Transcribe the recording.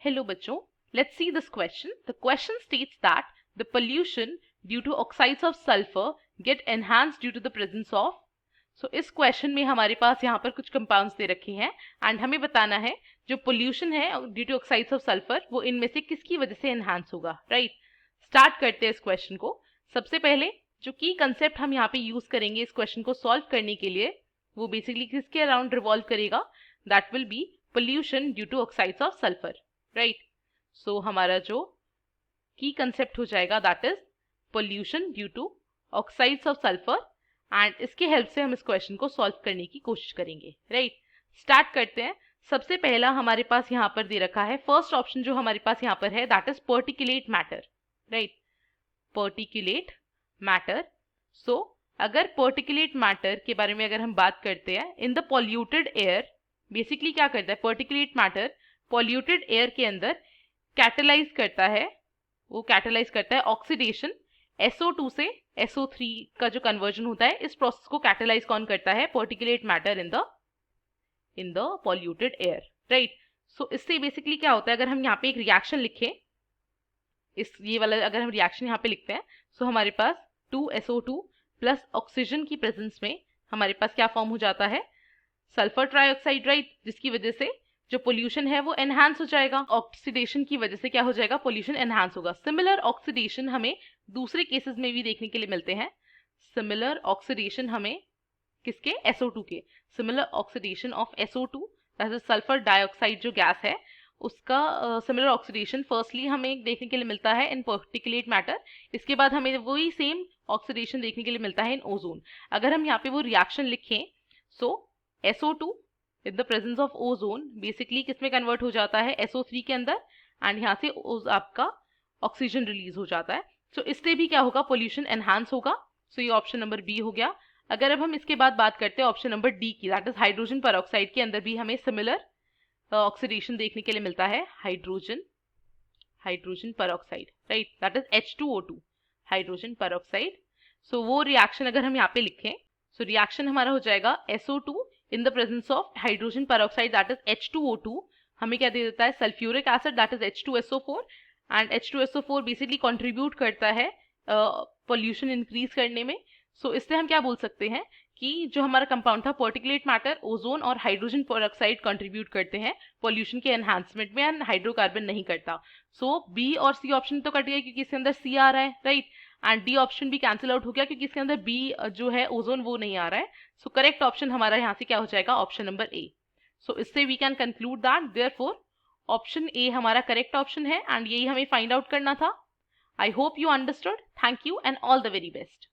Hello बच्चों, let's see this question. The question states that the pollution due to oxides of sulfur get enhanced due to the presence of. इस question में हमारे पास यहाँ पर कुछ compounds दे रखे हैं एंड हमें बताना है जो पोल्यूशन है due to oxides of sulphur वो इनमें से किसकी वजह से एनहांस होगा, राइट? स्टार्ट करते हैं इस क्वेश्चन को। सबसे पहले जो की कंसेप्ट हम यहाँ पे यूज करेंगे इस क्वेश्चन को सॉल्व करने के लिए वो बेसिकली किसके अराउंड रिवॉल्व करेगा? That will be pollution due to oxides of sulphur, right? So हमारा जो की कंसेप्ट हो जाएगा that is pollution due to oxides of sulphur and इसके हेल्प से हम इस क्वेश्चन को सॉल्व करने की कोशिश करेंगे, राइट? स्टार्ट करते हैं। सबसे पहला हमारे पास यहाँ पर दे रखा है, फर्स्ट ऑप्शन जो हमारे पास यहाँ पर है that is particulate matter, right? Particulate matter. So अगर पर्टिकुलेट मैटर के बारे में अगर हम बात करते हैं, इन द पॉल्यूटेड एयर बेसिकली क्या करता है पर्टिकुलेट मैटर? पॉल्यूटेड एयर के अंदर कैटेलाइज करता है, वो कैटेलाइज करता है ऑक्सीडेशन SO2 से SO3 का जो कन्वर्जन होता है, इस प्रोसेस को कैटेलाइज कौन करता है? Particulate matter in the polluted air, right? So इससे बेसिकली क्या होता है, अगर हम यहाँ पे एक रिएक्शन लिखें, इस ये वाला अगर हम रिएक्शन यहाँ पे लिखते हैं, सो हमारे पास 2SO2 प्लस ऑक्सीजन की प्रेजेंस में हमारे पास क्या फॉर्म हो जाता है? Sulphur trioxide, right? जिसकी वजह से जो पोल्यूशन है वो एनहांस हो जाएगा। ऑक्सीडेशन की वजह से क्या हो जाएगा? पोल्यूशन एनहांस होगा। सिमिलर ऑक्सीडेशन हमें दूसरे केसेस में भी देखने के लिए मिलते हैं। सिमिलर ऑक्सीडेशन हमें किसके? SO2 के। Similar oxidation of SO2 that is sulphur dioxide जो गैस है उसका सिमिलर ऑक्सीडेशन फर्स्टली हमें देखने के लिए मिलता है इन पर्टिकुलेट मैटर। इसके बाद हमें वही सेम ऑक्सीडेशन देखने के लिए मिलता है इन ओजोन। अगर हम यहाँ पे वो रिएक्शन लिखें, सो SO2 in the presence of ozone basically किसमें कन्वर्ट हो जाता है? SO3 के अंदर, एंड यहाँ से आपका ऑक्सीजन रिलीज हो जाता है। सो इससे भी क्या होगा? पोल्यूशन एनहांस होगा। सो ये ऑप्शन नंबर बी हो गया। अगर अब हम इसके बाद बात करते हैं ऑप्शन नंबर डी की, दैट इज हाइड्रोजन परऑक्साइड के अंदर भी हमें सिमिलर ऑक्सीडेशन देखने के लिए मिलता है। Hydrogen peroxide, right? That is H2O2, hydrogen peroxide. So वो रिएक्शन अगर हम यहाँ पे लिखें, सो रिएक्शन हमारा हो जाएगा SO2 in the presence of hydrogen peroxide that is H2O2 हमें क्या दे देता है? Sulphuric acid that is H2SO4 and H2SO4 basically contribute करता है पोल्यूशन इंक्रीज करने में। सो इससे हम क्या बोल सकते हैं कि जो हमारा कंपाउंड था पर्टिकुलेट मैटर, ओजोन और हाइड्रोजन पेरोक्साइड कंट्रीब्यूट करते हैं पोल्यूशन के एनहांसमेंट में एंड हाइड्रोकार्बन नहीं करता। सो बी और सी ऑप्शन तो कट गया क्योंकि इसके अंदर सी आ रहा है, राइट? एंड डी ऑप्शन भी कैंसिल आउट हो गया क्योंकि इसके अंदर बी जो है ओजोन वो नहीं आ रहा है। सो करेक्ट ऑप्शन हमारा यहाँ से क्या हो जाएगा? Option number A. सो इससे we can conclude that therefore option A हमारा करेक्ट ऑप्शन है एंड यही हमें फाइंड आउट करना था। I hope you understood. Thank you and all the very best.